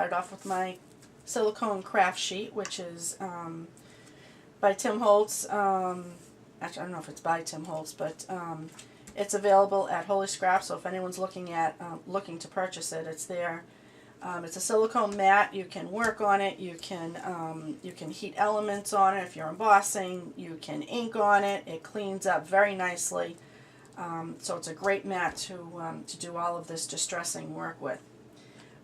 started off with my silicone craft sheet, which is by Tim Holtz. Actually, I don't know if it's by Tim Holtz, but it's available at Holy Scrap, so if anyone's looking to purchase it, it's there. It's a silicone mat. You can work on it. You can heat elements on it if you're embossing. You can ink on it. It cleans up very nicely. So it's a great mat to do all of this distressing work with.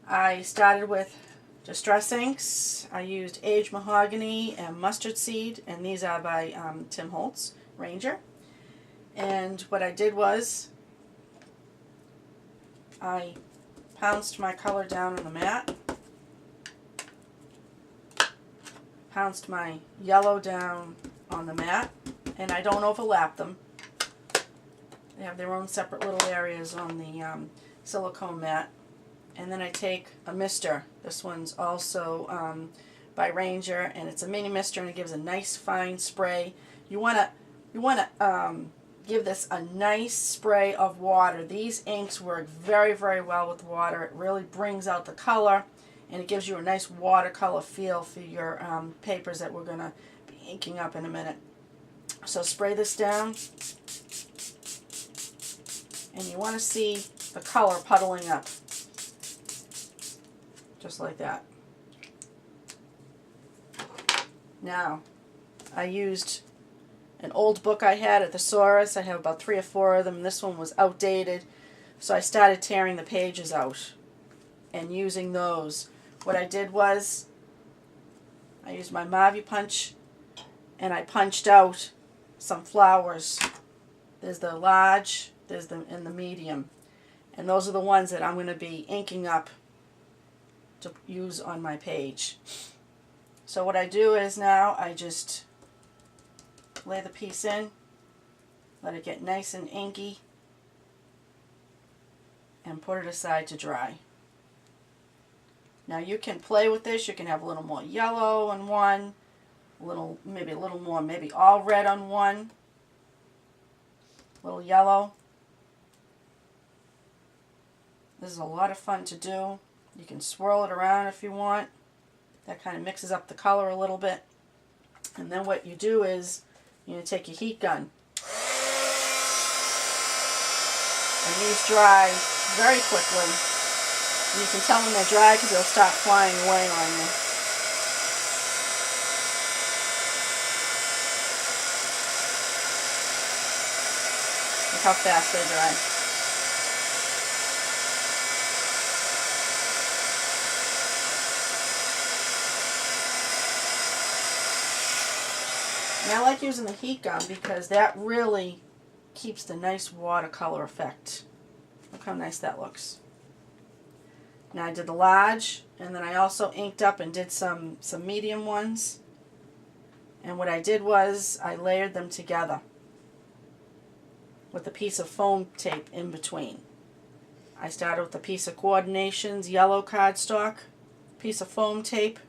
I started with distress inks. I used aged mahogany and mustard seed, and these are by Tim Holtz, Ranger. And what I did was I pounced my color down on the mat, pounced my yellow down on the mat, and I don't overlap them. They have their own separate little areas on the silicone mat. And then I take a mister. This one's also by Ranger, and it's a mini mister, and it gives a nice fine spray. You wanna give this a nice spray of water. These inks work very, very well with water. It really brings out the color, and it gives you a nice watercolor feel for your papers that we're going to be inking up in a minute. So spray this down, and you want to see the color puddling up, just like that. Now, I used an old book I had, a thesaurus. I have about 3 or 4 of them. This one was outdated, so I started tearing the pages out and using those. What I did was I used my Mavi punch, and I punched out some flowers. There's the large, there's the and the medium, and those are the ones that I'm going to be inking up to use on my page. So what I do is now I just lay the piece in, let it get nice and inky, and put it aside to dry. Now you can play with this. You can have a little more yellow on one, maybe a little more, maybe all red on one, a little yellow. This is a lot of fun to do. You can swirl it around if you want. That kind of mixes up the color a little bit. And then what you do is you're going to take your heat gun. And these dry very quickly. And you can tell when they're dry because they'll start flying away on you. Look how fast they dry. And I like using the heat gun because that really keeps the nice watercolor effect. Look how nice that looks. Now I did the large, and then I also inked up and did some medium ones. And what I did was I layered them together with a piece of foam tape in between. I started with a piece of Coordinations yellow cardstock, piece of foam tape,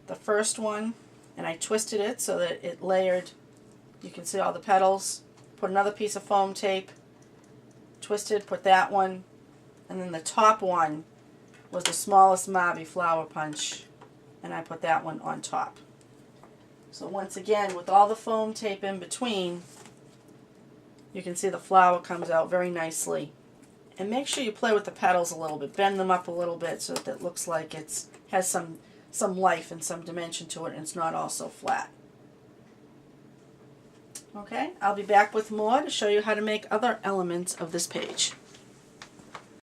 the first one, and I twisted it so that it layered. You can see all the petals. Put another piece of foam tape, twisted, put that one, and then the top one was the smallest Mavi flower punch, and I put that one on top. So once again, with all the foam tape in between, you can see the flower comes out very nicely. And make sure you play with the petals a little bit, bend them up a little bit so that it looks like it has some life and some dimension to it, and it's not all so flat. Okay, I'll be back with more to show you how to make other elements of this page.